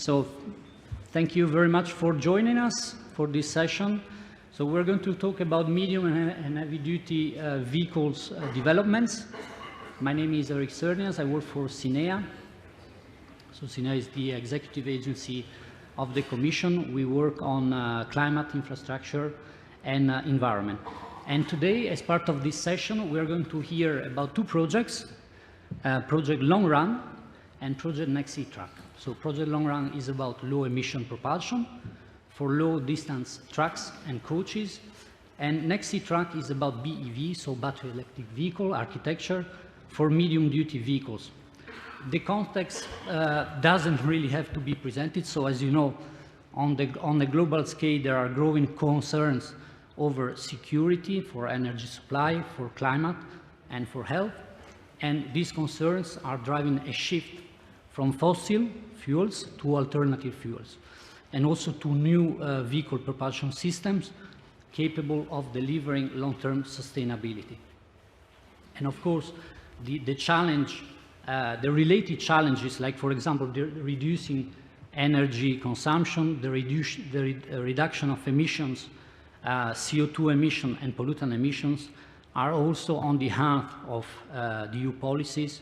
So thank you very much for joining us for this session. So we're going to talk about medium and heavy-duty vehicles developments. My name is Cerneaz. I work for CINEA. So CINEA is the executive agency of the Commission. We work on climate, infrastructure, and environment. And today, as part of this session, we are going to hear about two projects, Project LONGRUN and Project NextETRUCK. So Project LONGRUN is about low-emission propulsion for low-distance trucks and coaches, and NextETRUCK is about BEV, so battery electric vehicle architecture for medium-duty vehicles. The context doesn't really have to be presented, so as you know, on the global scale, there are growing concerns over security, for energy supply, for climate, and for health. And these concerns are driving a shift from fossil fuels to alternative fuels, and also to new vehicle propulsion systems capable of delivering long-term sustainability. And of course, the challenge, the related challenges, like for example, the reducing energy consumption, the reduction of emissions, CO2 emission and pollutant emissions, are also on the heart of the EU policies.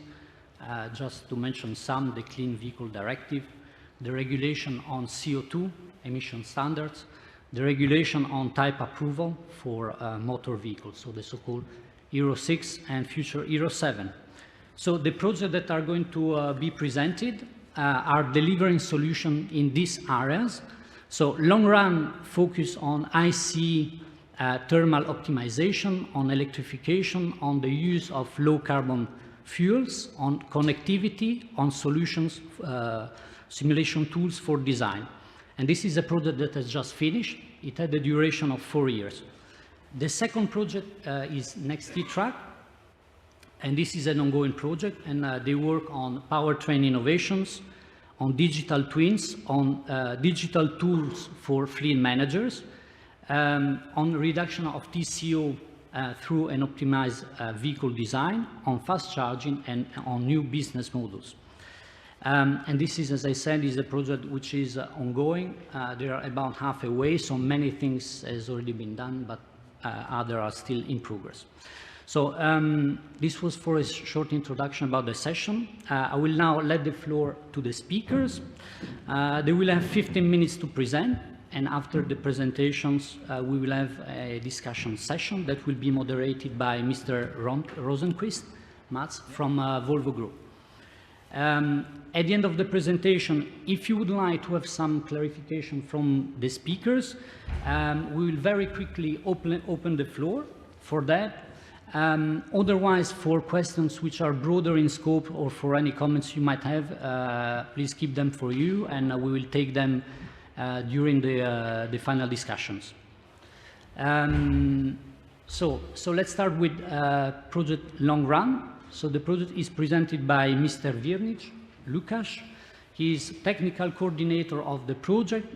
Just to mention some, the Clean Vehicle Directive, the regulation on CO2 emission standards, the regulation on type approval for motor vehicles, so the so-called Euro 6 and future Euro 7. So the projects that are going to be presented are delivering solutions in these areas. So LONGRUN focus on IC thermal optimization, on electrification, on the use of low-carbon fuels, on connectivity, on solutions, simulation tools for design. And this is a project that has just finished. It had a duration of 4 years. The second project is NextETRUCK, and this is an ongoing project, and they work on powertrain innovations, on digital twins, on digital tools for fleet managers, on reduction of TCO through an optimized vehicle design, on fast charging, and on new business models. And this is, as I said, is a project which is ongoing. They are about halfway, so many things has already been done, but others are still in progress. So this was for a short introduction about the session. I will now let the floor to the speakers. They will have 15 minutes to present, and after the presentations, we will have a discussion session that will be moderated by Mr. Rosenquist, Mats, from Volvo Group. At the end of the presentation, if you would like to have some clarification from the speakers, we will very quickly open the floor for that. Otherwise, for questions which are broader in scope or for any comments you might have, please keep them for you, and we will take them during the final discussions. So let's start with Project LONGRUN. So the project is presented by Mr. Virnic Lukáš. He is technical coordinator of the project.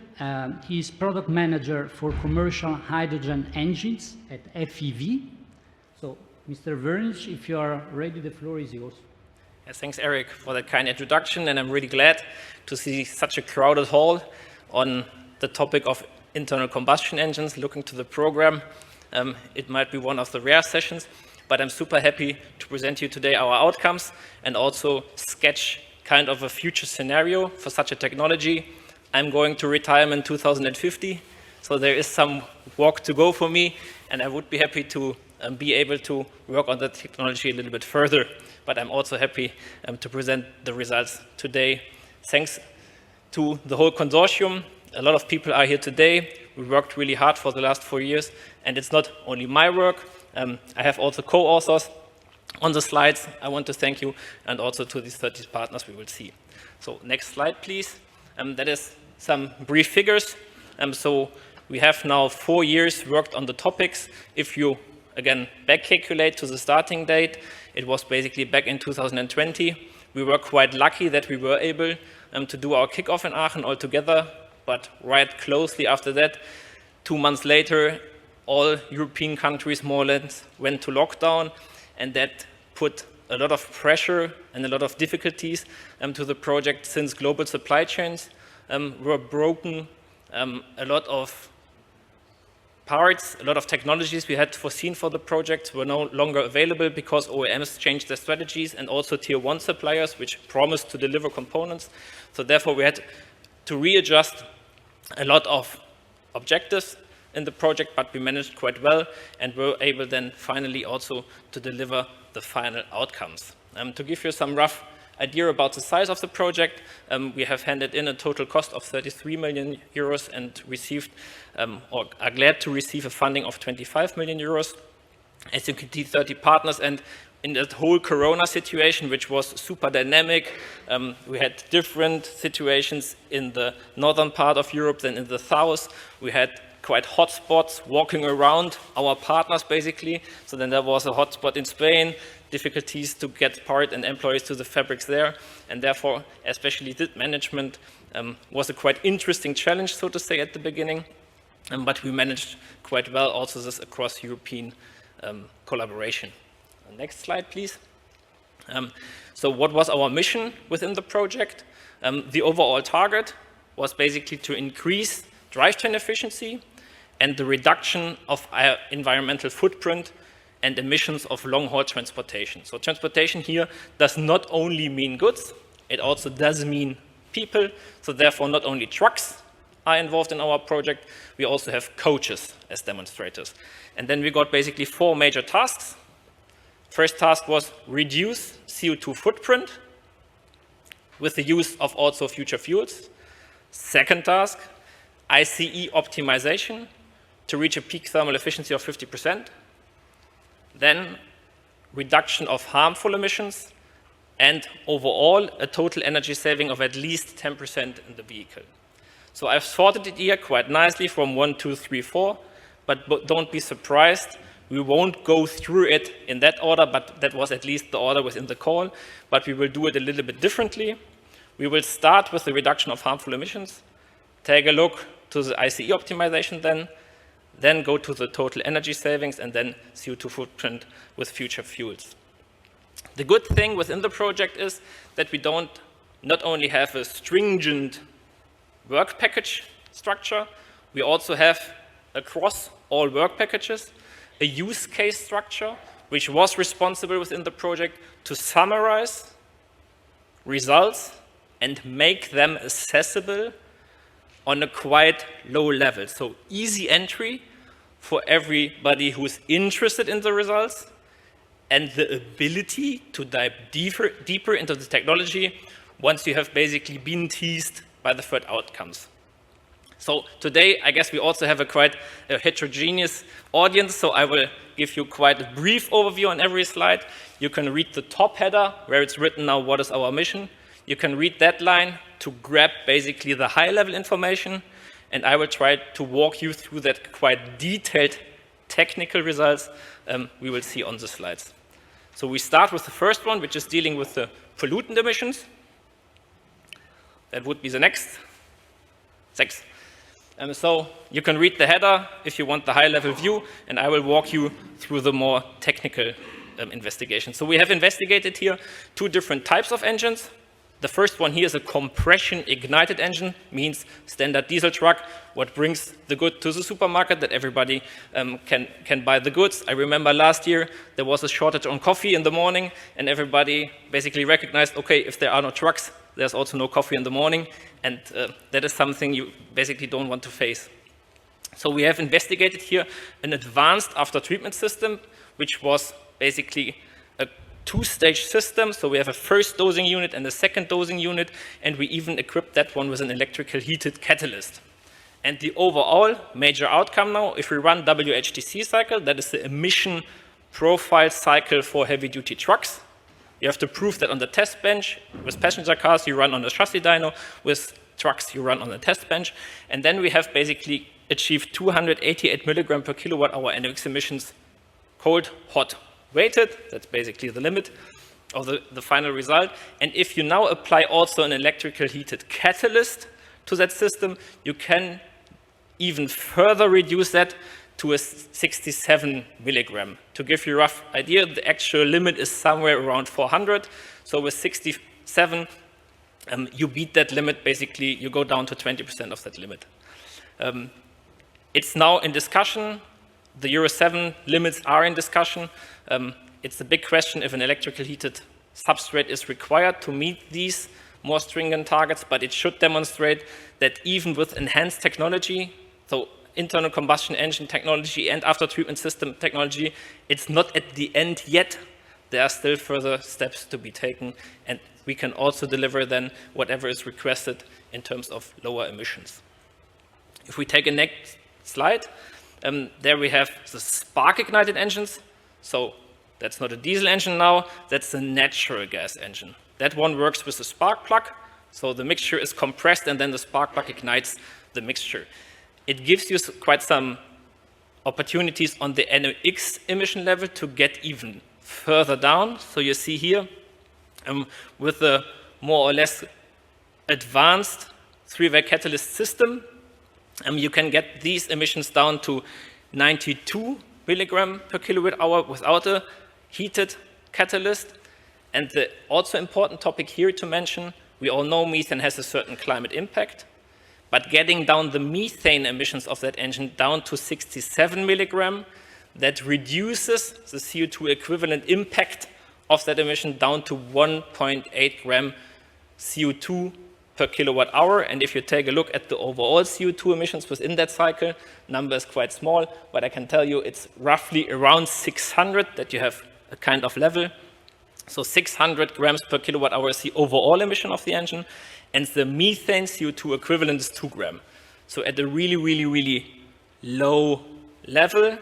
He is product manager for commercial hydrogen engines at FEV. So, Mr. Virnic, if you are ready, the floor is yours. Yes, thanks, Eric, for that kind introduction, and I'm really glad to see such a crowded hall on the topic of internal combustion engines. Looking to the program, it might be one of the rare sessions, but I'm super happy to present you today our outcomes and also sketch kind of a future scenario for such a technology. I'm going to retirement 2050, so there is some walk to go for me, and I would be happy to be able to work on the technology a little bit further. But I'm also happy to present the results today. Thanks to the whole consortium. A lot of people are here today. We worked really hard for the last 4 years, and it's not only my work. I have also co-authors on the slides. I want to thank you, and also to these 30 partners we will see. So next slide, please. That is some brief figures. So we have now 4 years worked on the topics. If you again back calculate to the starting date, it was basically back in 2020. We were quite lucky that we were able to do our kickoff in Aachen all together, but right closely after that, 2 months later, all European countries more or less went to lockdown, and that put a lot of pressure and a lot of difficulties to the project, since global supply chains were broken. A lot of parts, a lot of technologies we had foreseen for the project were no longer available because OEMs changed their strategies, and also tier 1 suppliers, which promised to deliver components. So therefore, we had to readjust a lot of objectives in the project, but we managed quite well and were able then finally also to deliver the final outcomes. To give you some rough idea about the size of the project, we have handed in a total cost of 33 million euros and received, or are glad to receive a funding of 25 million euros. As you can see, 30 partners, and in that whole Corona situation, which was super dynamic, we had different situations in the northern part of Europe than in the south. We had quite hotspots walking around our partners, basically. So then there was a hotspot in Spain, difficulties to get part and employees to the fabrics there, and therefore, especially this management was a quite interesting challenge, so to say, at the beginning, but we managed quite well also this across European collaboration. Next slide, please. So what was our mission within the project? The overall target was basically to increase drivetrain efficiency and the reduction of our environmental footprint and emissions of long-haul transportation. So transportation here does not only mean goods, it also does mean people. So therefore, not only trucks are involved in our project, we also have coaches as demonstrators. And then we got basically 4 major tasks. First task was reduce CO2 footprint with the use of also future fuels. Second task, ICE optimization to reach a peak thermal efficiency of 50%. Then reduction of harmful emissions, and overall a total energy saving of at least 10% in the vehicle. So I've sorted it here quite nicely from 1, 2, 3, 4, but don't be surprised. We won't go through it in that order, but that was at least the order within the call, but we will do it a little bit differently. We will start with the reduction of harmful emissions, take a look to the ICE optimization then go to the total energy savings, and then CO2 footprint with future fuels. The good thing within the project is that we not only have a stringent work package structure, we also have across all work packages a use case structure which was responsible within the project to summarize results and make them accessible on a quite low level. So easy entry for everybody who's interested in the results, and the ability to dive deeper into the technology once you have basically been teased by the third outcomes. So today, I guess we also have a quite heterogeneous audience, so I will give you quite a brief overview on every slide. You can read the top header, where it's written now, what is our mission? You can read that line to grab basically the high-level information, and I will try to walk you through that quite detailed technical results we will see on the slides. So we start with the first one, which is dealing with the pollutant emissions. That would be the next. 6. So you can read the header if you want the high-level view, and I will walk you through the more technical investigation. So we have investigated here 2 different types of engines. The first one here is a compression-ignited engine, means standard diesel truck, what brings the good to the supermarket, that everybody can buy the goods. I remember last year there was a shortage on coffee in the morning, and everybody basically recognized, okay, if there are no trucks, there's also no coffee in the morning, and that is something you basically don't want to face. So we have investigated here an advanced after-treatment system, which was basically a 2-stage system. So we have a first dosing unit and a second dosing unit, and we even equipped that one with an electrical heated catalyst. And the overall major outcome now, if we run WHTC cycle, that is the emission profile cycle for heavy-duty trucks. You have to prove that on the test bench. With passenger cars, you run on the chassis dyno. With trucks, you run on the test bench. And then we have basically achieved 288 milligram per kilowatt hour NOx emissions, cold, hot, weighted. That's basically the limit of the final result. And if you now apply also an electrical heated catalyst to that system, you can even further reduce that to a 67 milligram. To give you a rough idea, the actual limit is somewhere around 400. So with 67, you beat that limit, basically, you go down to 20% of that limit. It's now in discussion. The Euro 7 limits are in discussion. It's a big question if an electrical heated substrate is required to meet these more stringent targets, but it should demonstrate that even with enhanced technology, so internal combustion engine technology and after treatment system technology, it's not at the end yet. There are still further steps to be taken, and we can also deliver then whatever is requested in terms of lower emissions. If we take a next slide, there we have the spark-ignited engines. So that's not a diesel engine now, that's a natural gas engine. That one works with the spark plug, so the mixture is compressed and then the spark plug ignites the mixture. It gives you quite some opportunities on the NOx emission level to get even further down. So you see here, with a more or less advanced three-way catalyst system, you can get these emissions down to 92 milligram per kilowatt hour without a heated catalyst. And the also important topic here to mention, we all know methane has a certain climate impact, but getting down the methane emissions of that engine down to 67 milligram, that reduces the CO2 equivalent impact of that emission down to 1.8 gram CO2 per kilowatt hour. And if you take a look at the overall CO2 emissions within that cycle, number is quite small, but I can tell you it's roughly around 600 that you have a kind of level. So 600 grams per kilowatt hour is the overall emission of the engine, and the methane CO2 equivalent is 2 grams. So at a really, really, really low level,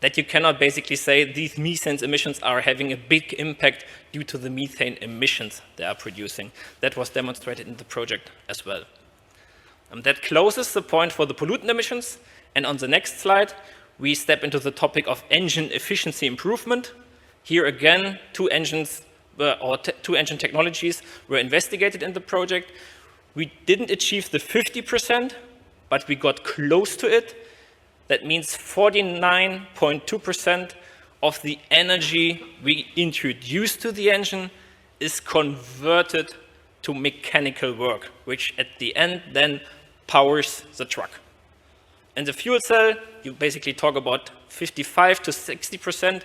that you cannot basically say these methane emissions are having a big impact due to the methane emissions they are producing. That was demonstrated in the project as well. That closes the point for the pollutant emissions, and on the next slide, we step into the topic of engine efficiency improvement. Here again, two engine technologies were investigated in the project. We didn't achieve the 50%, but we got close to it. That means 49.2% of the energy we introduce to the engine is converted to mechanical work, which at the end then powers the truck. In the fuel cell, you basically talk about 55 to 60%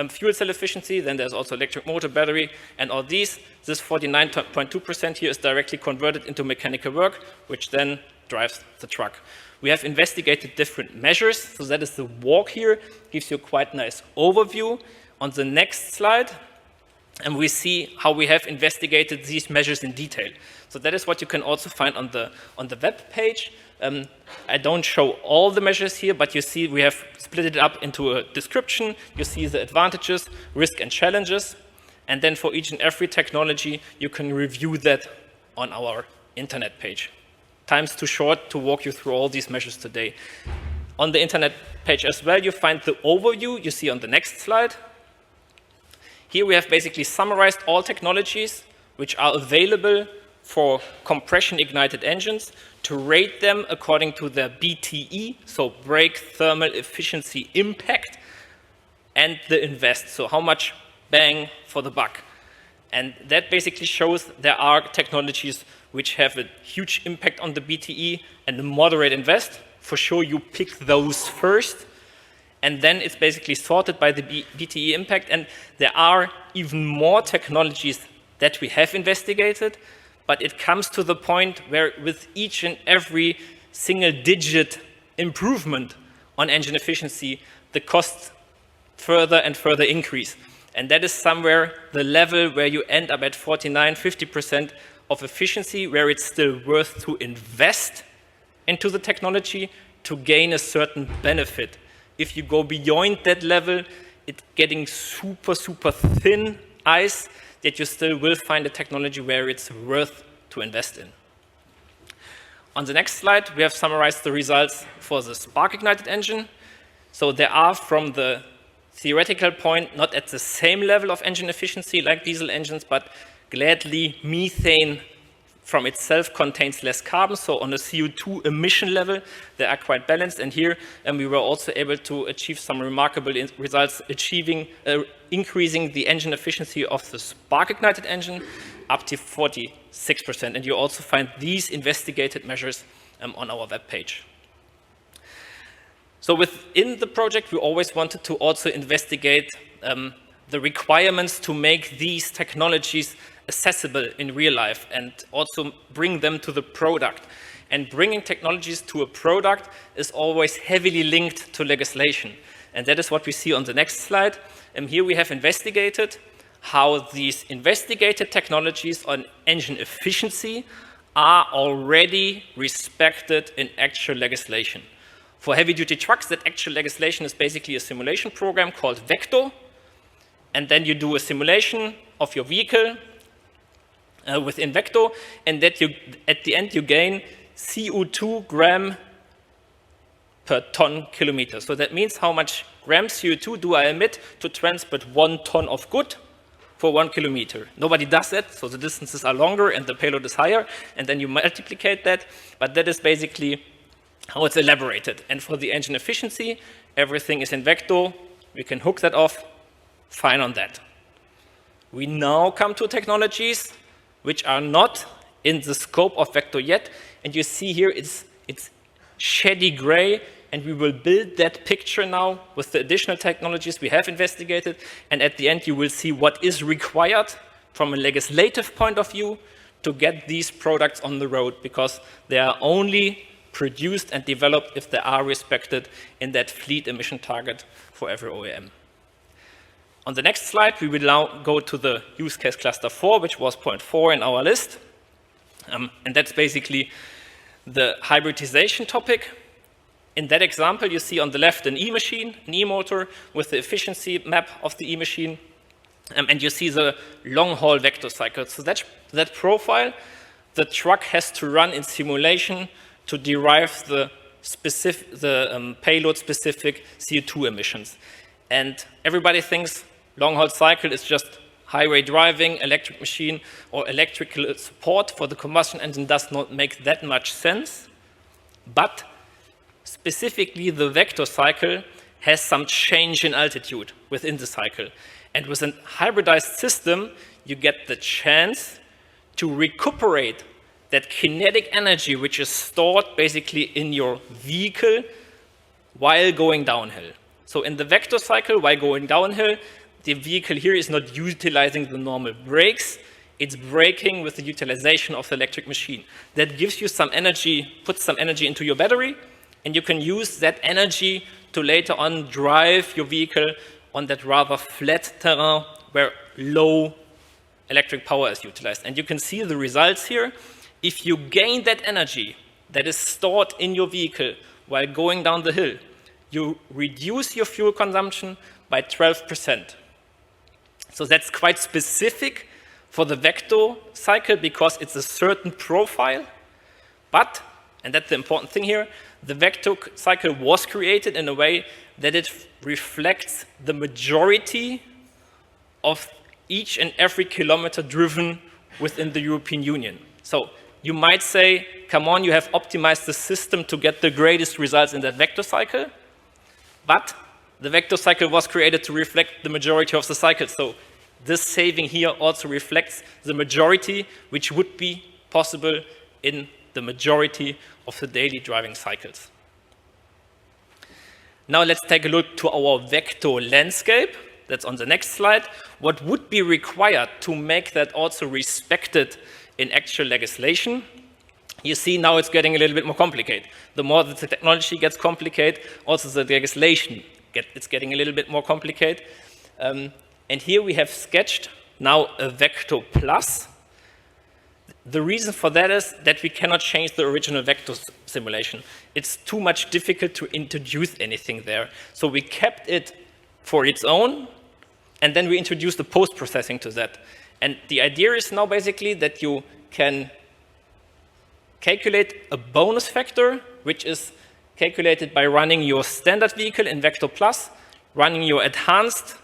fuel cell efficiency. Then there's also electric motor, battery, and all these. This 49.2% here is directly converted into mechanical work, which then drives the truck. We have investigated different measures, so that is the walk here, gives you a quite nice overview. On the next slide, and we see how we have investigated these measures in detail. So that is what you can also find on the web page. I don't show all the measures here, but you see we have split it up into a description. You see the advantages, risk, and challenges. And then for each and every technology, you can review that on our internet page. Time's too short to walk you through all these measures today. On the internet page as well, you find the overview you see on the next slide. Here we have basically summarized all technologies which are available for compression-ignited engines to rate them according to their BTE, so brake thermal efficiency impact, and the invest, so how much bang for the buck. And that basically shows there are technologies which have a huge impact on the BTE and a moderate invest. For sure, you pick those first, and then it's basically sorted by the BTE impact. And there are even more technologies that we have investigated, but it comes to the point where with each and every single-digit improvement on engine efficiency, the costs further and further increase. And that is somewhere the level where you end up at 49–50% of efficiency, where it's still worth to invest into the technology to gain a certain benefit. If you go beyond that level, it's getting super, super thin ice that you still will find a technology where it's worth to invest in. On the next slide, we have summarized the results for the spark-ignited engine. So there are, from the theoretical point, not at the same level of engine efficiency like diesel engines, but gladly methane from itself contains less carbon, so on a CO2 emission level, they are quite balanced. And here, we were also able to achieve some remarkable results, increasing the engine efficiency of the spark-ignited engine. up to 46%. And you also find these investigated measures on our webpage. So within the project, we always wanted to also investigate the requirements to make these technologies accessible in real life and also bring them to the product. And bringing technologies to a product is always heavily linked to legislation. And that is what we see on the next slide. And here we have investigated how these investigated technologies on engine efficiency are already respected in actual legislation. For heavy-duty trucks, that actual legislation is basically a simulation program called Vector. And then you do a simulation of your vehicle within Vector, and that at the end you gain CO2 gram per ton kilometer. So that means how much grams CO2 do I emit to transport 1 ton of good for 1 kilometer. Nobody does that, so the distances are longer and the payload is higher, and then you multiply that, but that is basically how it's elaborated. And for the engine efficiency, everything is in Vector. We can hook that off, fine on that. We now come to technologies which are not in the scope of Vector yet, and you see here it's shady gray, and we will build that picture now with the additional technologies we have investigated, and at the end you will see what is required from a legislative point of view to get these products on the road, because they are only produced and developed if they are respected in that fleet emission target for every OEM. On the next slide, we will now go to the use case cluster 4, which was point 4 in our list. And that's basically the hybridization topic. In that example, you see on the left an e-machine, an e-motor with the efficiency map of the e-machine. And you see the long-haul vector cycle. So that profile, the truck has to run in simulation to derive the payload-specific CO2 emissions. And everybody thinks long-haul cycle is just highway driving, electric machine, or electrical support for the combustion engine does not make that much sense. But specifically, the vector cycle has some change in altitude within the cycle. And with a hybridized system, you get the chance to recuperate that kinetic energy which is stored basically in your vehicle while going downhill. So in the vector cycle, while going downhill, the vehicle here is not utilizing the normal brakes, it's braking with the utilization of the electric machine. That gives you some energy, puts some energy into your battery, and you can use that energy to later on drive your vehicle on that rather flat terrain where low electric power is utilized. And you can see the results here. If you gain that energy that is stored in your vehicle while going down the hill, you reduce your fuel consumption by 12%. So that's quite specific for the vector cycle because it's a certain profile. But, and that's the important thing here, the vector cycle was created in a way that it reflects the majority of each and every kilometer driven within the European Union. So you might say, come on, you have optimized the system to get the greatest results in that vector cycle. But the vector cycle was created to reflect the majority of the cycle. So this saving here also reflects the majority, which would be possible in the majority of the daily driving cycles. Now let's take a look to our vector landscape. That's on the next slide. What would be required to make that also respected in actual legislation? You see now it's getting a little bit more complicated. The more that the technology gets complicated, also the legislation it's getting a little bit more complicated. And here we have sketched now a vector plus. The reason for that is that we cannot change the original vector simulation. It's too much difficult to introduce anything there. So we kept it for its own, and then we introduced the post-processing to that. And the idea is now basically that you can calculate a bonus factor, which is calculated by running your standard vehicle in Vector Plus, running your enhanced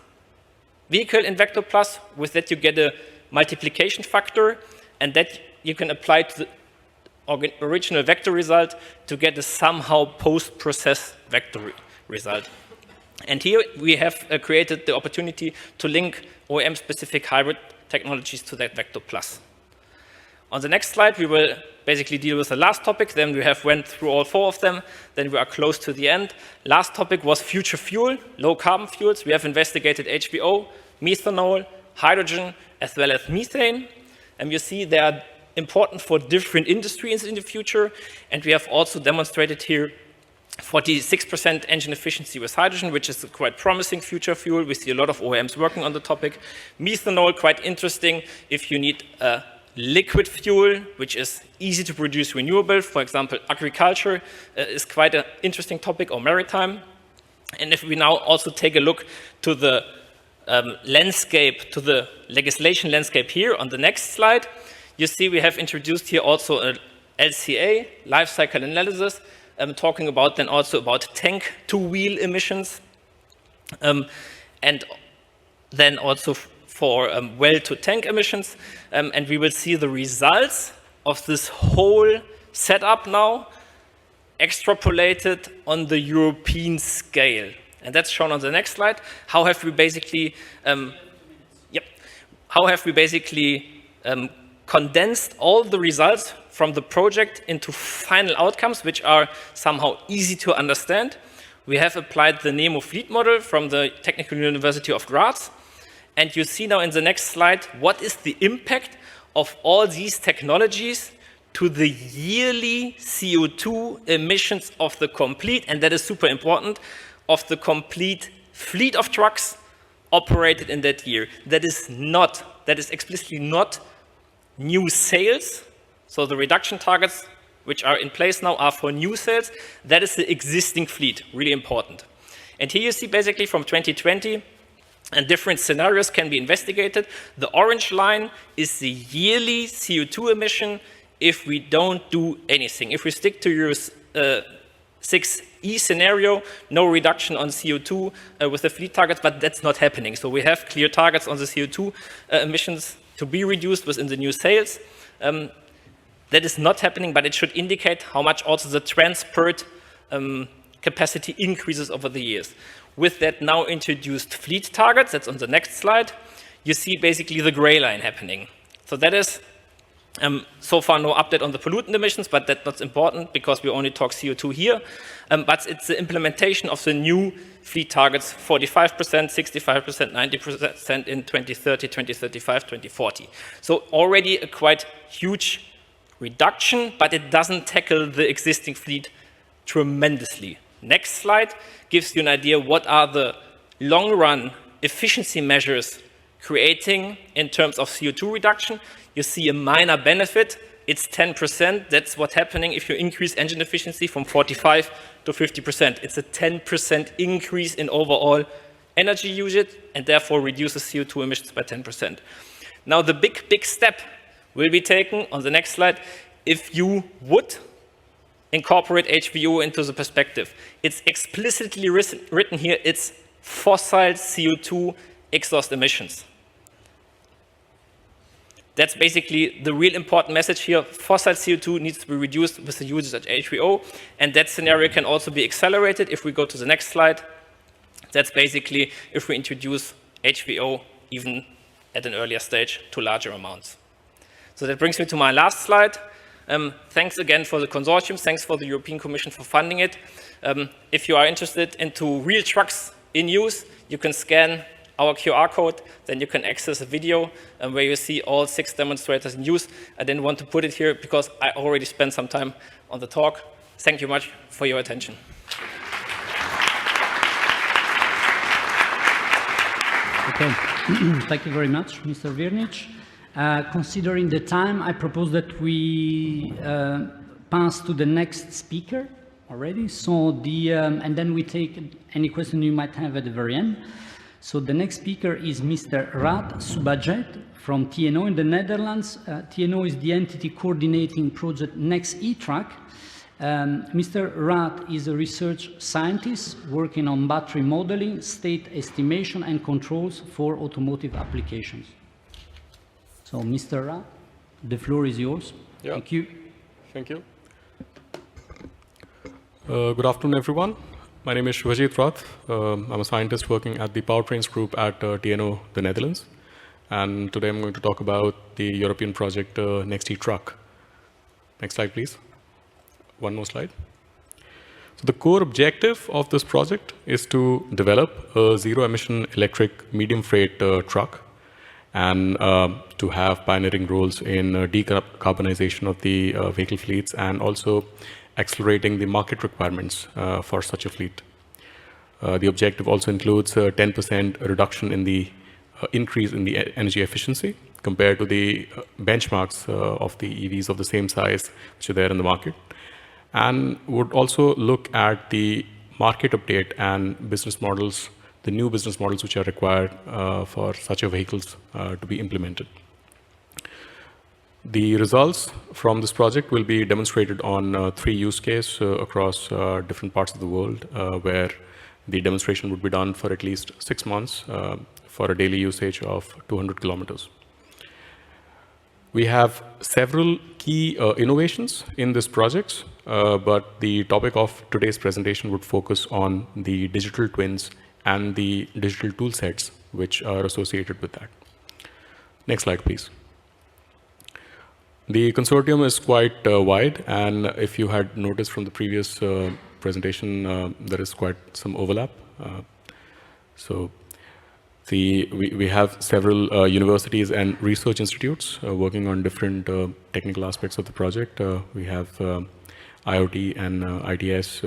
vehicle in Vector Plus. With that, you get a multiplication factor, and that you can apply to the original vector result to get a somehow post-processed vector result. And here we have created the opportunity to link OEM-specific hybrid technologies to that Vector Plus On the next slide, we will basically deal with the last topic. Then we have went through all 4 of them. Then we are close to the end. Last topic was future fuel, low carbon fuels. We have investigated HVO, methanol, hydrogen, as well as methane. And you see they are important for different industries in the future. And we have also demonstrated here 46% engine efficiency with hydrogen, which is a quite promising future fuel. We see a lot of OEMs working on the topic. Methanol, quite interesting if you need a liquid fuel, which is easy to produce renewable. For example, agriculture is quite an interesting topic, or maritime. And if we now also take a look to the landscape, to the legislation landscape here on the next slide, you see we have introduced here also a LCA, life cycle analysis, talking about then also about tank to wheel emissions, and then also for well to tank emissions. And we will see the results of this whole setup now extrapolated on the European scale. And that's shown on the next slide. How have we basically, condensed all the results from the project into final outcomes, which are somehow easy to understand. We have applied the NEMO fleet model from the Technical University of Graz. And you see now in the next slide, what is the impact of all these technologies to the yearly CO2 emissions of the complete, and that is super important, of the complete fleet of trucks operated in that year. That is explicitly not new sales. So the reduction targets which are in place now are for new sales. That is the existing fleet, really important. And here you see basically from 2020, and different scenarios can be investigated. The orange line is the yearly CO2 emission if we don't do anything. If we stick to your 6E scenario, no reduction on CO2 with the fleet targets, but that's not happening. So we have clear targets on the CO2 emissions to be reduced within the new sales. That is not happening, but it should indicate how much also the transport capacity increases over the years. With that now introduced fleet targets, that's on the next slide, you see basically the gray line happening. So that is so far no update on the pollutant emissions, but that's not important because we only talk CO2 here. But it's the implementation of the new fleet targets, 45%, 65%, 90% in 2030, 2035, 2040. So already a quite huge reduction, but it doesn't tackle the existing fleet tremendously. Next slide gives you an idea what are the long-run efficiency measures creating in terms of CO2 reduction. You see a minor benefit. It's 10%. That's what's happening if you increase engine efficiency from 45 to 50%. It's a 10% increase in overall energy usage and therefore reduces CO2 emissions by 10%. Now the big step will be taken on the next slide if you would incorporate HVO into the perspective. It's explicitly written here, it's fossil CO2 exhaust emissions. That's basically the real important message here. Fossil CO2 needs to be reduced with the usage of HVO, and that scenario can also be accelerated if we go to the next slide. That's basically if we introduce HVO even at an earlier stage to larger amounts. So that brings me to my last slide. Thanks again for the consortium. Thanks for the European Commission for funding it. If you are interested into real trucks in use, you can scan our QR code, then you can access a video where you see all 6 demonstrators in use. I didn't want to put it here because I already spent some time on the talk. Thank you much for your attention. Okay, thank you very much, Mr. Virnich. Considering the time, I propose that we pass to the next speaker already. So and then we take any question you might have at the very end. So the next speaker is Mr. Raad Subajet from TNO in the Netherlands. TNO is the entity coordinating project NextETRUCK. Mr. Raad is a research scientist working on battery modeling, state estimation, and controls for automotive applications. So, Mr. Raad, the floor is yours. Yeah. Thank you. Thank you. Good afternoon, everyone. My name is Shivajit Raad. I'm a scientist working at the Powertrains group at TNO, the Netherlands. and today I'm going to talk about the European project NextETRUCK. Next slide, please. One more slide. So the core objective of this project is to develop a zero-emission electric medium freight truck and to have pioneering roles in decarbonization of the vehicle fleets and also accelerating the market requirements for such a fleet. The objective also includes a 10% reduction in the increase in the energy efficiency compared to the benchmarks of the EVs of the same size which are there in the market, and would also look at the market update and business models, the new business models which are required for such a vehicles to be implemented. The results from this project will be demonstrated on 3 use cases across different parts of the world, where the demonstration would be done for at least 6 months for a daily usage of 200 kilometers. We have several key innovations in this project, but the topic of today's presentation would focus on the digital twins and the digital tool sets which are associated with that. Next slide, please. The consortium is quite wide, and if you had noticed from the previous presentation, there is quite some overlap. We have several universities and research institutes working on different technical aspects of the project. We have IoT and ITS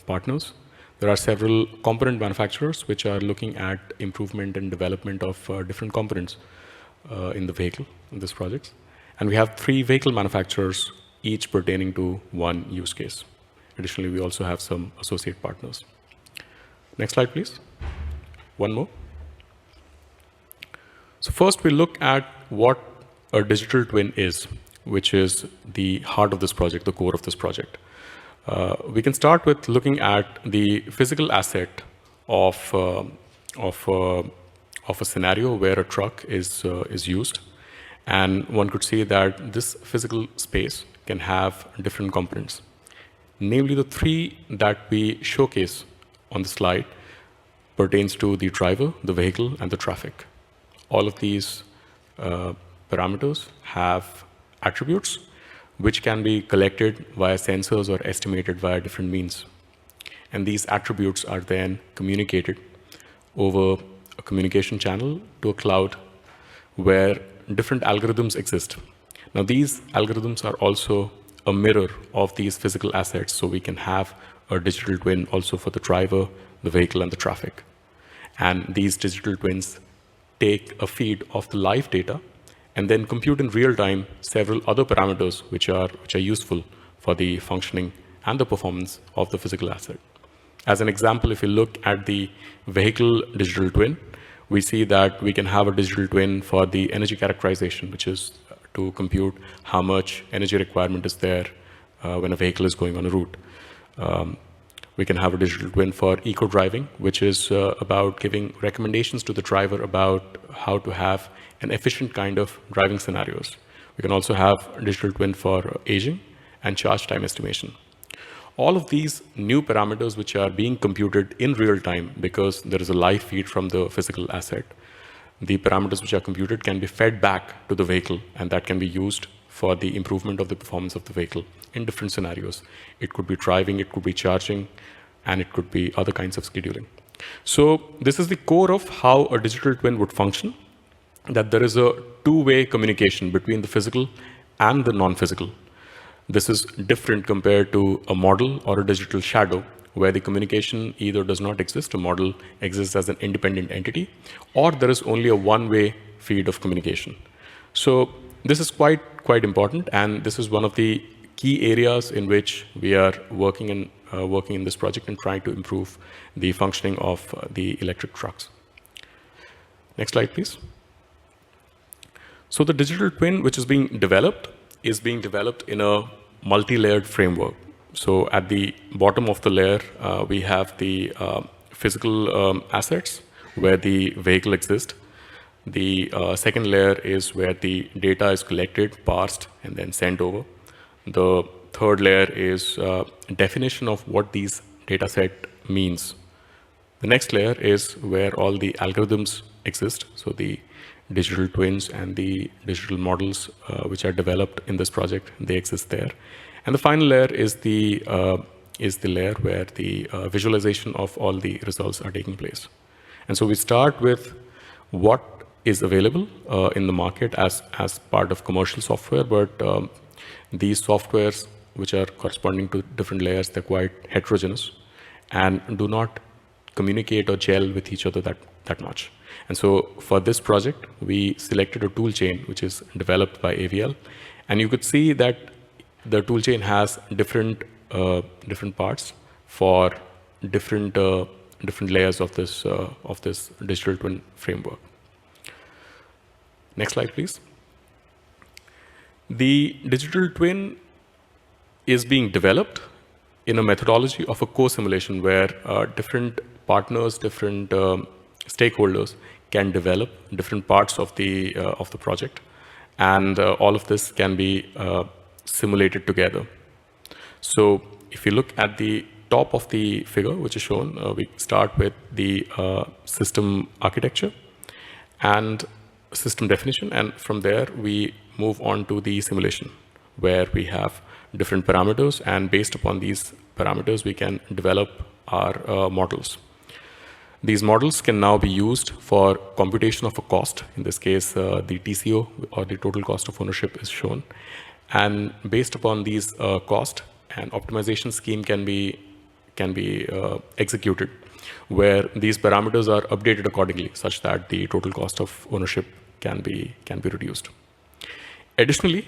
partners. There are several component manufacturers which are looking at improvement and development of different components in the vehicle in this project. And we have 3 vehicle manufacturers, each pertaining to 1 use case. Additionally, we also have some associate partners. Next slide, please. One more. So first, we look at what a digital twin is, which is the heart of this project, the core of this project. We can start with looking at the physical asset of a scenario where a truck is used, and one could say that this physical space can have different components. Namely, the 3 that we showcase on the slide pertains to the driver, the vehicle, and the traffic. All of these parameters have attributes which can be collected via sensors or estimated via different means. And these attributes are then communicated over a communication channel to a cloud where different algorithms exist. Now, these algorithms are also a mirror of these physical assets, so we can have a digital twin also for the driver, the vehicle, and the traffic. And these digital twins take a feed of the live data and then compute in real time several other parameters which are useful for the functioning and the performance of the physical asset. As an example, if you look at the vehicle digital twin, we see that we can have a digital twin for the energy characterization, which is to compute how much energy requirement is there when a vehicle is going on a route. We can have a digital twin for eco-driving, which is about giving recommendations to the driver about how to have an efficient kind of driving scenarios. We can also have a digital twin for aging and charge time estimation. All of these new parameters which are being computed in real time because there is a live feed from the physical asset, the parameters which are computed can be fed back to the vehicle, and that can be used for the improvement of the performance of the vehicle in different scenarios. It could be driving, it could be charging, and it could be other kinds of scheduling. So this is the core of how a digital twin would function, that there is a two-way communication between the physical and the non-physical. This is different compared to a model or a digital shadow, where the communication either does not exist, a model exists as an independent entity, or there is only a one-way feed of communication. So this is quite important, and this is one of the key areas in which we are working in this project and trying to improve the functioning of the electric trucks. Next slide, please. So the digital twin which is being developed in a multi-layered framework. So at the bottom of the layer, we have the physical assets where the vehicle exists. The second layer is where the data is collected, parsed, and then sent over. The third layer is definition of what these data set means. The next layer is where all the algorithms exist. So the digital twins and the digital models which are developed in this project, they exist there. And the final layer is the layer where the visualization of all the results are taking place. And so we start with what is available in the market as part of commercial software, but these softwares which are corresponding to different layers, they're quite heterogeneous and do not communicate or gel with each other that much. And so for this project, we selected a tool chain which is developed by AVL. And you could see that the tool chain has different parts for different layers of this digital twin framework. Next slide, please. The digital twin is being developed in a methodology of a co-simulation where different partners, different stakeholders can develop different parts of the project, and all of this can be simulated together. So if you look at the top of the figure, which is shown, we start with the system architecture and system definition, and from there we move on to the simulation, where we have different parameters, and based upon these parameters, we can develop our models. These models can now be used for computation of a cost. In this case, the TCO, or the total cost of ownership, is shown. And based upon these cost, an optimization scheme can be executed, where these parameters are updated accordingly, such that the total cost of ownership can be reduced. Additionally,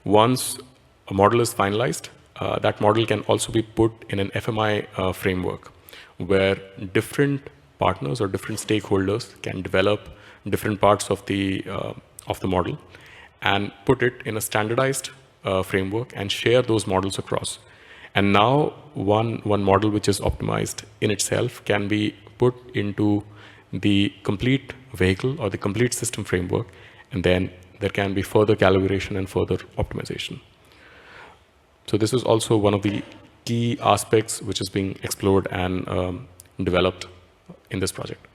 once a model is finalized, that model can also be put in an FMI framework, where different partners or different stakeholders can develop different parts of the model and put it in a standardized framework and share those models across. And now one model which is optimized in itself can be put into the complete vehicle or the complete system framework, and then there can be further calibration and further optimization. So this is also one of the key aspects which is being explored and developed in this project.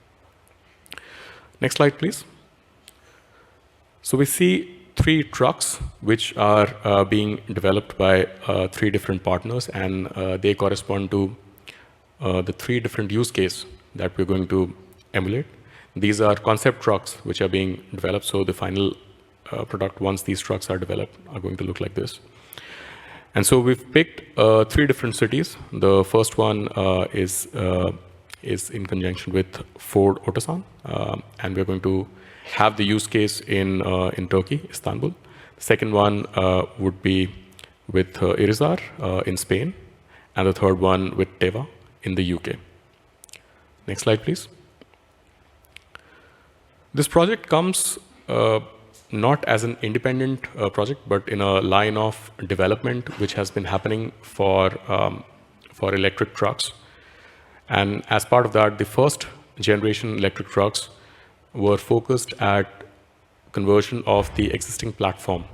Next slide, please. So we see 3 trucks which are being developed by 3 different partners, and they correspond to the 3 different use cases that we're going to emulate. These are concept trucks which are being developed, so the final product, once these trucks are developed, are going to look like this. And so we've picked 3 different cities. The first one is in conjunction with Ford Otosan, and we're going to have the use case in Turkey, Istanbul. The second one would be with Irizar in Spain, and the third one with Teva in the UK. Next slide, please. This project comes not as an independent project, but in a line of development which has been happening for electric trucks. And as part of that, the first generation electric trucks were focused at conversion of the existing platform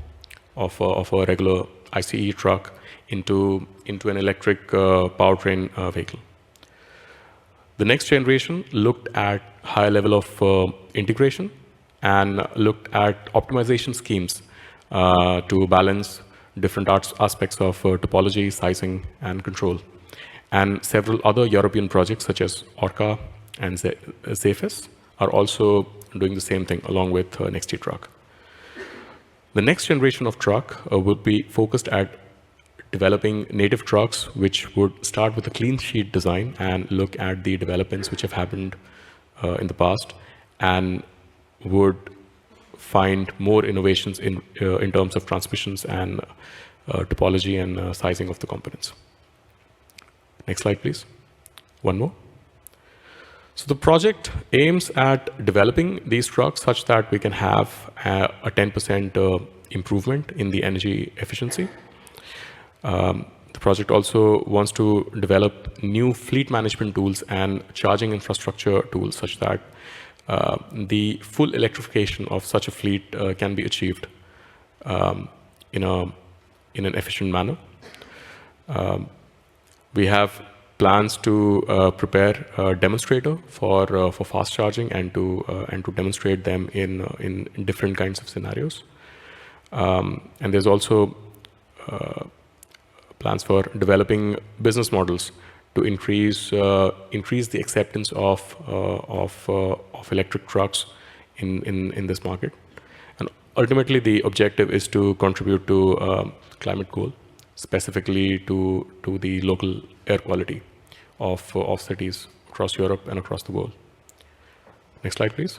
of a regular ICE truck into an electric powertrain vehicle. The next generation looked at high level of integration and looked at optimization schemes to balance different aspects of topology, sizing, and control. And several other European projects, such as Orca and Zefis, are also doing the same thing along with NextETRUCK. The next generation of truck would be focused at developing native trucks, which would start with a clean sheet design and look at the developments which have happened in the past, and would find more innovations in terms of transmissions and topology and sizing of the components. Next slide, please. One more. So the project aims at developing these trucks such that we can have a 10% improvement in the energy efficiency. The project also wants to develop new fleet management tools and charging infrastructure tools such that the full electrification of such a fleet can be achieved in an efficient manner. We have plans to prepare a demonstrator for fast charging and to demonstrate them in different kinds of scenarios. And there's also plans for developing business models to increase the acceptance of electric trucks in this market. And ultimately, the objective is to contribute to climate goal, specifically to the local air quality of cities across Europe and across the world. Next slide, please.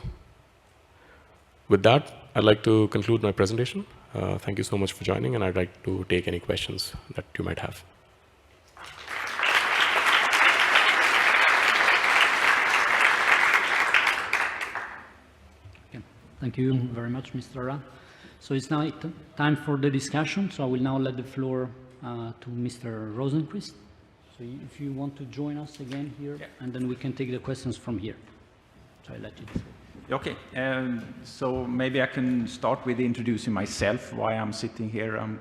With that, I'd like to conclude my presentation. Thank you so much for joining, and I'd like to take any questions that you might have. Okay. Thank you very much, Mr. Ra. So it's now time for the discussion. So I will now let the floor to Mr. Rosenquist. So if you want to join us again here, yeah, and then we can take the questions from here. So I'll let you. Okay, so maybe I can start with introducing myself, why I'm sitting here. I'm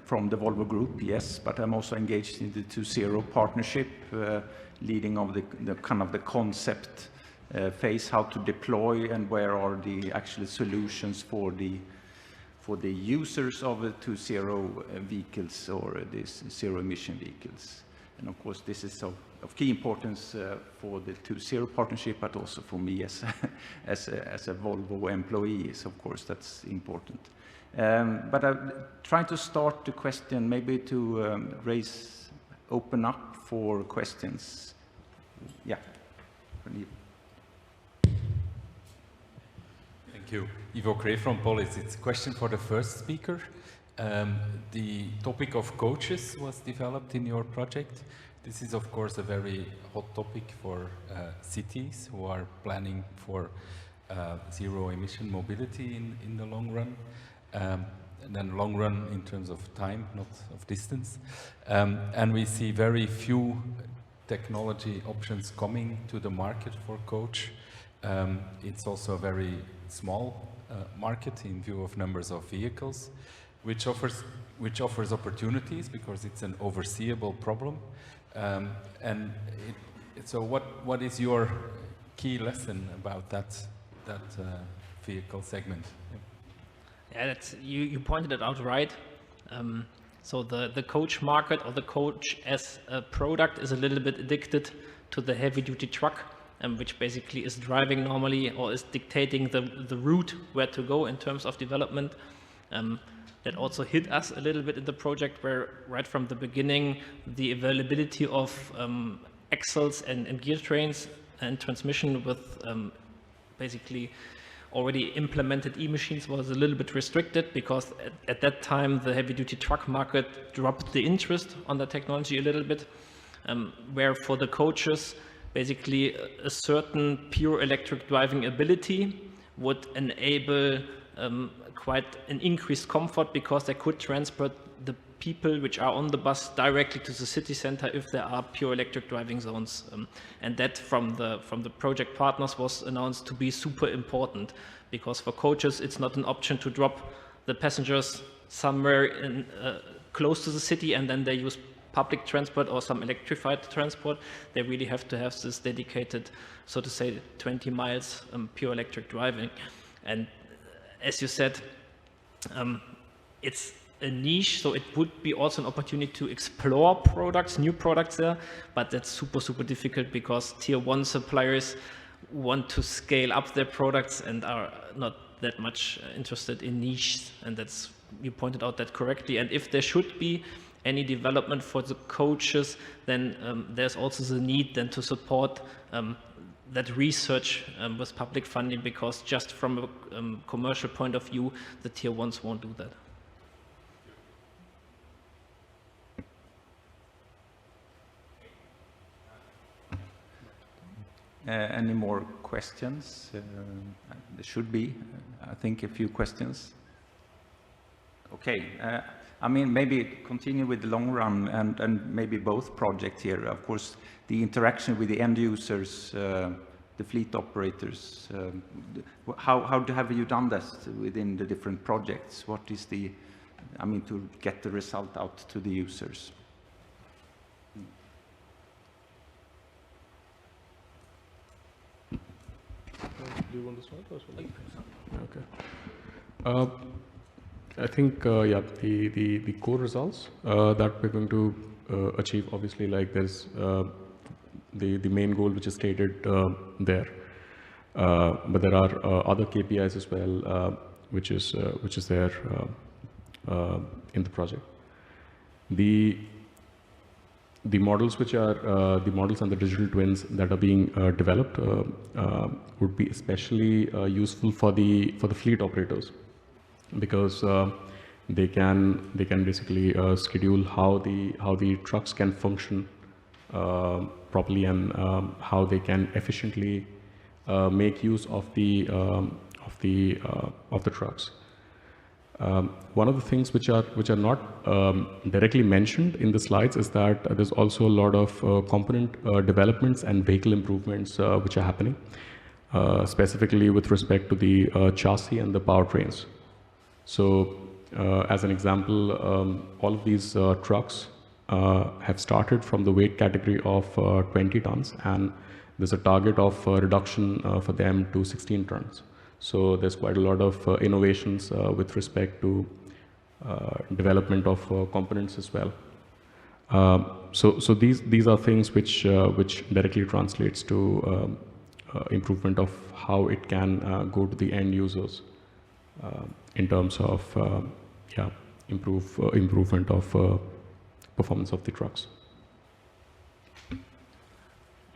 from the Volvo Group, yes, but I'm also engaged in the 2.0 partnership, leading of the kind of the concept phase, how to deploy and where are the actual solutions for the users of the 2.0 vehicles or these zero-emission vehicles. And of course, this is of key importance for the 2.0 partnership, but also for me as a Volvo employee. So of course, that's important. But I'm trying to start the question, maybe to open up for questions. Yeah. Thank you. Ivo Kree from Polis. It's a question for the first speaker. The topic of coaches was developed in your project. This is, of course, a very hot topic for cities who are planning for zero-emission mobility in the long run. And then long run in terms of time, not of distance. And we see very few technology options coming to the market for coach. It's also a very small market in view of numbers of vehicles, which offers opportunities because it's an overseeable problem. So what is your key lesson about that vehicle segment? Yeah, you pointed it out right. So the coach market, or the coach as a product, is a little bit addicted to the heavy-duty truck, which basically is driving normally or is dictating the route where to go in terms of development. That also hit us a little bit in the project, where right from the beginning, the availability of axles and gear trains and transmission with basically already implemented e-machines was a little bit restricted, because at that time the heavy-duty truck market dropped the interest on the technology a little bit, where for the coaches, basically a certain pure electric driving ability would enable quite an increased comfort, because they could transport the people which are on the bus directly to the city center if there are pure electric driving zones. And that from the project partners was announced to be super important, because for coaches it's not an option to drop the passengers somewhere in, close to the city and then they use public transport or some electrified transport. They really have to have this dedicated, so to say, 20 miles pure electric driving. And as you said, it's a niche, so it would be also an opportunity to explore products, new products there, but that's super, super difficult, because tier 1 suppliers want to scale up their products and are not that much interested in niche, and that's, you pointed out that correctly. And if there should be any development for the coaches, then there's also the need then to support that research with public funding, because just from a commercial point of view, the tier 1s won't do that. Any more questions? There should be, I think, a few questions. Okay, I mean, maybe continue with the long run and maybe both projects here. Of course, the interaction with the end users, the fleet operators. How have you done this within the different projects? What is the, I mean, to get the result out to the users? you want to start? Or okay. I think, yeah, the core results that we're going to achieve, obviously, like there's the main goal which is stated there. But there are other KPIs as well, which is there in the project. The models which are the models and the digital twins that are being developed would be especially useful for the fleet operators, because they can basically schedule how the trucks can function properly, and how they can efficiently make use of the trucks. One of the things which are not directly mentioned in the slides is that there's also a lot of component developments and vehicle improvements which are happening, specifically with respect to the chassis and the powertrains. So, as an example, all of these trucks have started from the weight category of 20 tons, and there's a target of reduction for them to 16 tons. So there's quite a lot of innovations with respect to development of components as well. So these are things which directly translates to improvement of how it can go to the end users in terms of improvement of performance of the trucks.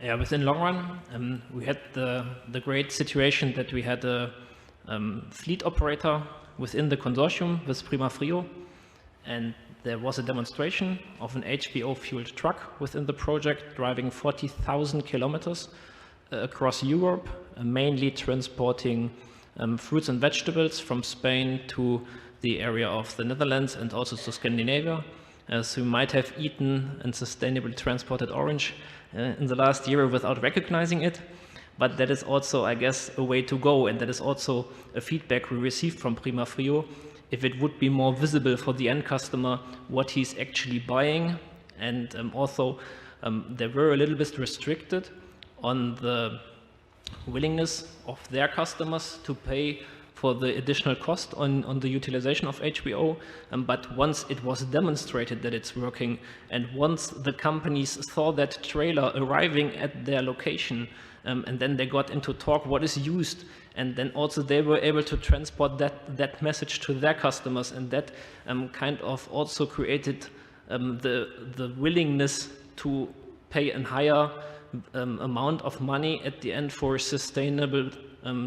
Yeah, within LONGRUN, we had the great situation that we had a fleet operator within the consortium with Prima Frio, and there was a demonstration of an HBO-fueled truck within the project driving 40,000 kilometers across Europe, mainly transporting fruits and vegetables from Spain to the area of the Netherlands and also to Scandinavia. So you might have eaten and sustainably transported orange in the last year without recognizing it, but that is also, I guess, a way to go, and that is also a feedback we received from Prima Frio, if it would be more visible for the end customer what he's actually buying. And also they were a little bit restricted on the willingness of their customers to pay for the additional cost on the utilization of HBO, but once it was demonstrated that it's working, and once the companies saw that trailer arriving at their location, and then they got into talk what is used, and then also they were able to transport that message to their customers, and that kind of also created the willingness to pay a higher amount of money at the end for sustainable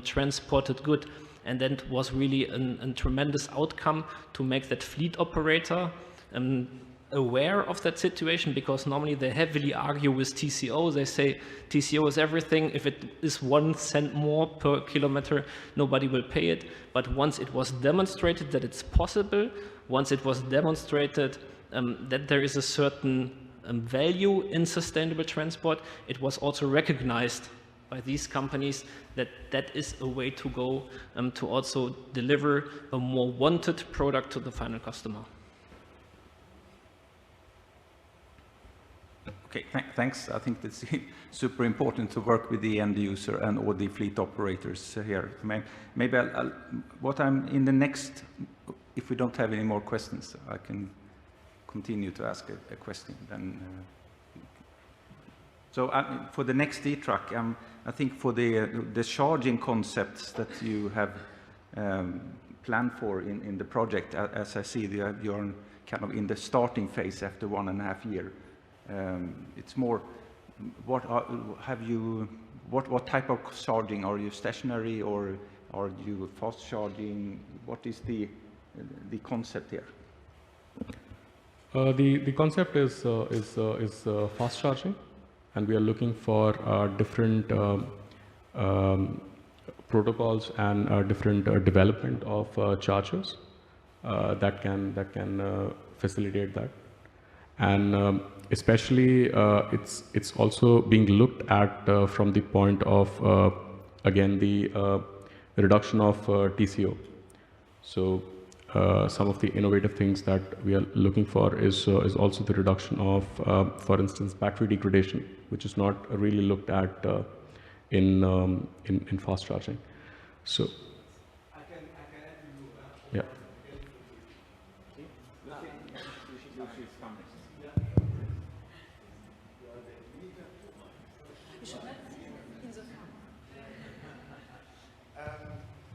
transported good. And that was really a tremendous outcome to make that fleet operator aware of that situation, because normally they heavily argue with TCO. They say TCO is everything. If it is 1 cent more per kilometer, nobody will pay it. But once it was demonstrated that it's possible, once it was demonstrated that there is a certain value in sustainable transport, it was also recognized by these companies that that is a way to go to also deliver a more wanted product to the final customer. Okay, thanks. I think it's super important to work with the end user and all the fleet operators here. Maybe what I'm in the next, if we don't have any more questions, I can continue to ask a question. Then, so for the NextETRUCK, I think for the charging concepts that you have planned for in the project, as I see, you're kind of in the starting phase after 1.5 years. It's more, what type of charging? Are you stationary or are you fast charging? What is the concept here? The concept is fast charging, and we are looking for different protocols and different development of chargers that can facilitate that. And especially it's also being looked at from the point of again the reduction of TCO. So some of the innovative things that we are looking for is also the reduction of, for instance, battery degradation, which is not really looked at in fast charging. So, yeah.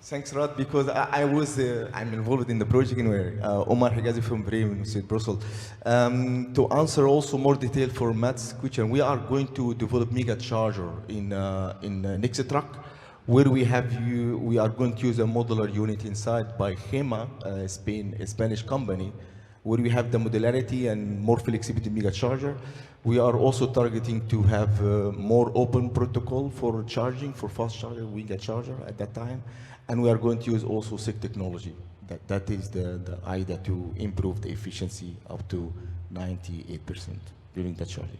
Thanks, Rod, because I'm involved in the project anyway. Omar Higazi from Bremen, Brussels. To answer also more detail for Matt's question, we are going to develop mega charger in NextETRUCK, where we are going to use a modular unit inside by GEMA, a Spanish company, where we have the modularity and more flexibility mega charger. We are also targeting to have more open protocol for charging, for fast charger, mega charger at that time. And we are going to use also SiC technology. That is the idea to improve the efficiency up to 98% during the charging.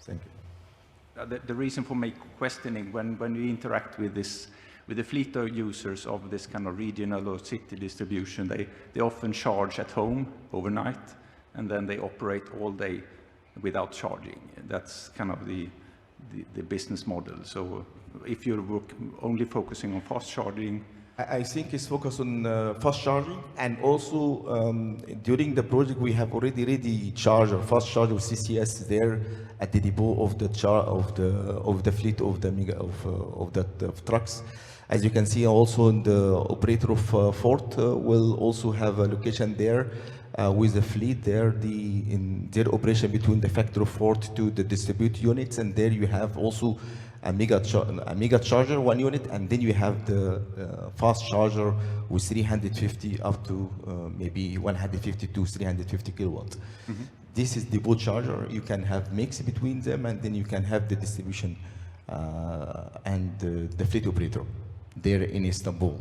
Thank you. The reason for my questioning, when we interact with the fleet of users of this kind of regional or city distribution, they often charge at home overnight, and then they operate all day without charging. That's kind of the business model. So if you're only focusing on fast charging, I think it's focused on fast charging, and also during the project we have already ready charger, fast charger CCS there at the depot of the fleet of the trucks. As you can see, also the operator of Ford will also have a location there with the fleet there, in their operation between the factory of Ford to the distribute units, and there you have also a mega charger, one unit, and then you have the fast charger with 350 up to maybe 150 to 350 kilowatts. Mm-hmm. This is the depot charger. You can have mix between them, and then you can have the distribution and the fleet operator there in Istanbul.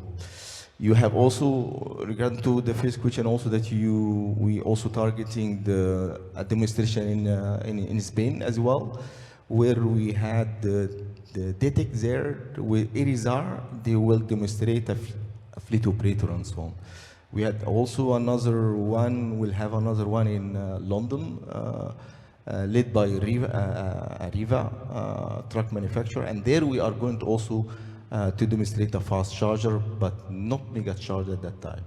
You have also, regarding to the first question, also that we also targeting the demonstration in Spain as well, where we had the DTEC there with Irizar. They will demonstrate a fleet operator and so on. We had also another one. We'll have another one in London, led by Riva truck manufacturer, and there we are going to also to demonstrate a fast charger, but not mega charger at that time.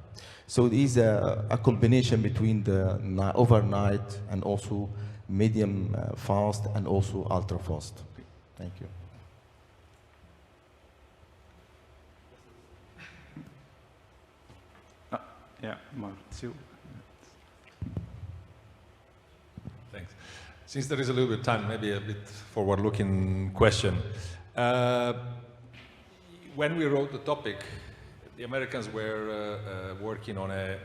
So it is a combination between the overnight and also medium fast and also ultra fast. Thank you. Yeah, Marzio. Thanks. Since there is a little bit of time, maybe a bit forward-looking question. When we wrote the topic, the Americans were working on a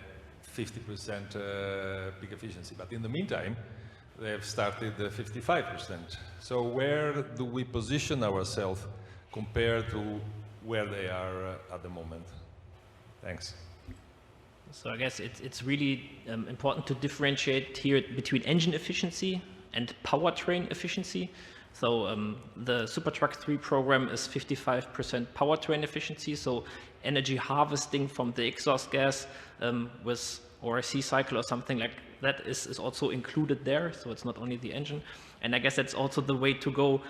50% peak efficiency, but in the meantime, they have started 55%. So where do we position ourselves compared to where they are at the moment? Thanks. So I guess it's really important to differentiate here between engine efficiency and powertrain efficiency. So the SuperTruck 3 program is 55% powertrain efficiency, so energy harvesting from the exhaust gas with or a C-cycle or something like that is also included there, so it's not only the engine. And I guess that's also the way to go.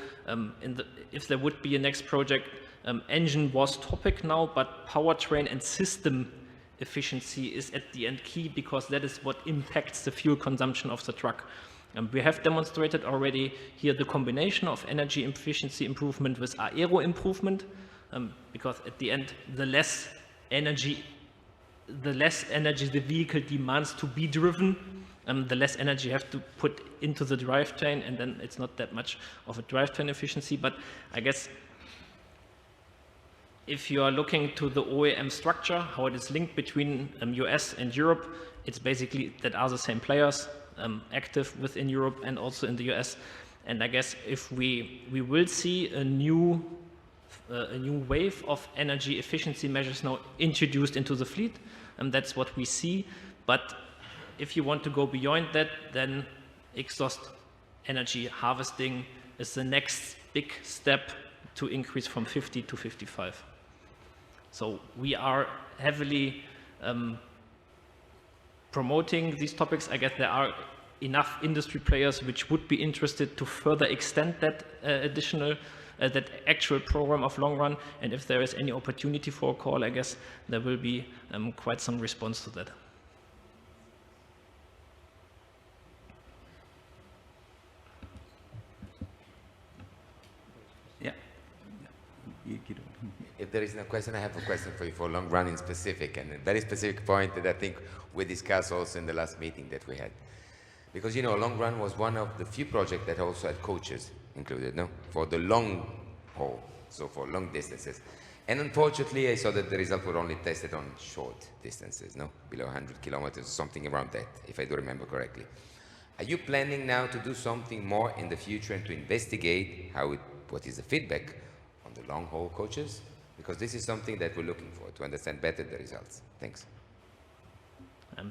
If there would be a next project, engine was topic now, but powertrain and system efficiency is at the end key, because that is what impacts the fuel consumption of the truck. We have demonstrated already here the combination of energy efficiency improvement with aero improvement, because at the end, the less energy the vehicle demands to be driven, the less energy you have to put into the drivetrain, and then it's not that much of a drivetrain efficiency. But I guess if you are looking to the OEM structure, how it is linked between US and Europe, it's basically that are the same players active within Europe and also in the US. And I guess if we will see a new wave of energy efficiency measures now introduced into the fleet, and that's what we see. But if you want to go beyond that, then exhaust energy harvesting is the next big step to increase from 50 to 55. So we are heavily promoting these topics. I guess there are enough industry players which would be interested to further extend that additional that actual program of long run, and if there is any opportunity for a call, I guess there will be quite some response to that. Yeah. If there is no question, I have a question for you for long run in specific, and a very specific point that I think we discussed also in the last meeting that we had. Because, you know, long run was one of the few projects that also had coaches included, no? For the long haul, so for long distances. And unfortunately, I saw that the results were only tested on short distances, no? Below 100 kilometers, something around that, if I do remember correctly. Are you planning now to do something more in the future and to investigate what is the feedback on the long haul coaches? Because this is something that we're looking for to understand better the results. Thanks.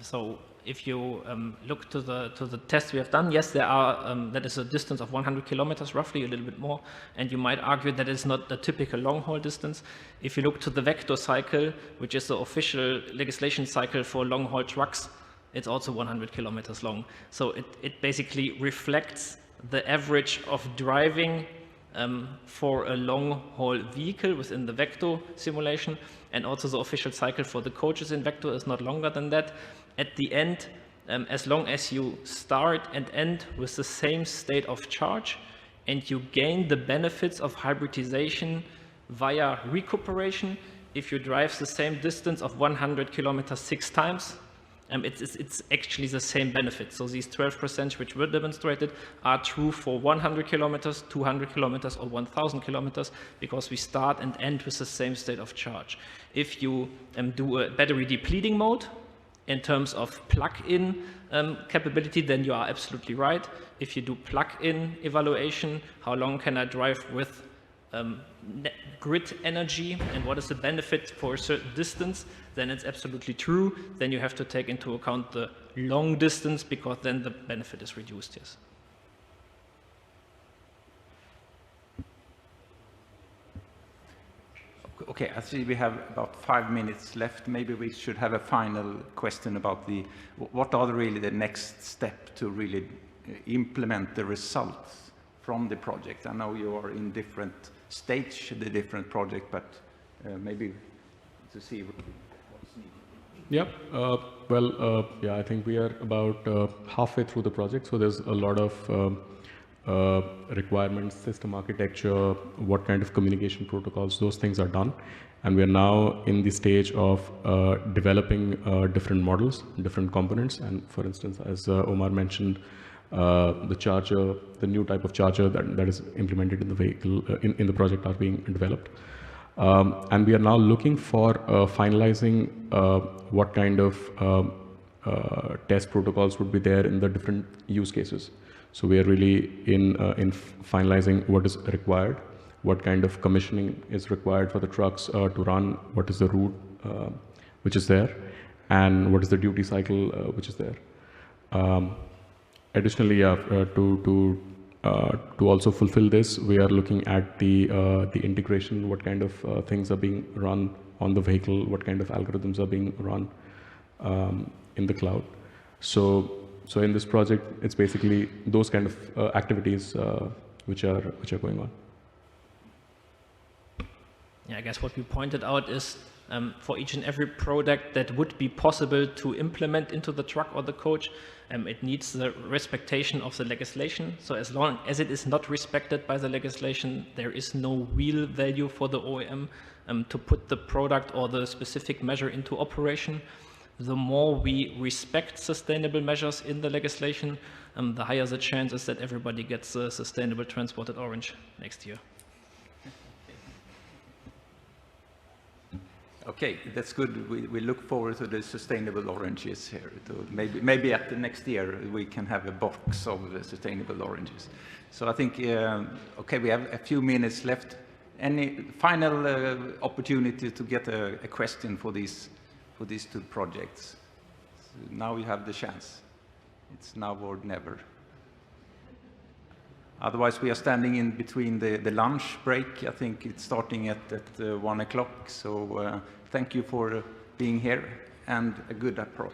So if you look to the test we have done, yes, there are, that is a distance of 100 kilometers, roughly a little bit more, and you might argue that it's not the typical long-haul distance. If you look to the vector cycle, which is the official legislation cycle for long-haul trucks, it's also 100 kilometers long. So it basically reflects the average of driving for a long-haul vehicle within the vector simulation, and also the official cycle for the coaches in vector is not longer than that. At the end, as long as you start and end with the same state of charge, and you gain the benefits of hybridization via recuperation, if you drive the same distance of 100 kilometers 6 times, it's actually the same benefit. So these 12% which were demonstrated are true for 100 kilometers, 200 kilometers, or 1,000 kilometers, because we start and end with the same state of charge. If you do a battery depleting mode in terms of plug-in capability, then you are absolutely right. If you do plug-in evaluation, how long can I drive with grid energy and what is the benefit for a certain distance, then it's absolutely true. Then you have to take into account the long distance, because then the benefit is reduced, yes. Okay, I see we have about 5 minutes left. Maybe we should have a final question about what are really the next step to really implement the results from the project. I know you are in different stage, the different project, but maybe to see what's needed. Yeah, yeah, I think we are about halfway through the project, so there's a lot of requirements, system architecture, what kind of communication protocols, those things are done. And we are now in the stage of developing different models, different components. And for instance, as Omar mentioned, the charger, the new type of charger that is implemented in the vehicle, in the project are being developed. And we are now looking for finalizing what kind of test protocols would be there in the different use cases. So we are really in finalizing what is required, what kind of commissioning is required for the trucks to run, what is the route which is there, and what is the duty cycle which is there. Additionally, to also fulfill this, we are looking at the integration, what kind of things are being run on the vehicle, what kind of algorithms are being run in the cloud. So in this project, it's basically those kind of activities which are going on. Yeah, I guess what we pointed out is for each and every product that would be possible to implement into the truck or the coach, it needs the respectation of the legislation. So as long as it is not respected by the legislation, there is no real value for the OEM to put the product or the specific measure into operation. The more we respect sustainable measures in the legislation, the higher the chances that everybody gets a sustainable transported orange next year. Okay, that's good. We look forward to the sustainable oranges here. Maybe at the next year we can have a box of the sustainable oranges. So I think, okay, we have a few minutes left. Any final opportunity to get a question for these two projects? So now you have the chance. It's now or never. Otherwise, we are standing in between the lunch break. I think it's starting at 1 o'clock. So thank you for being here and a good approach.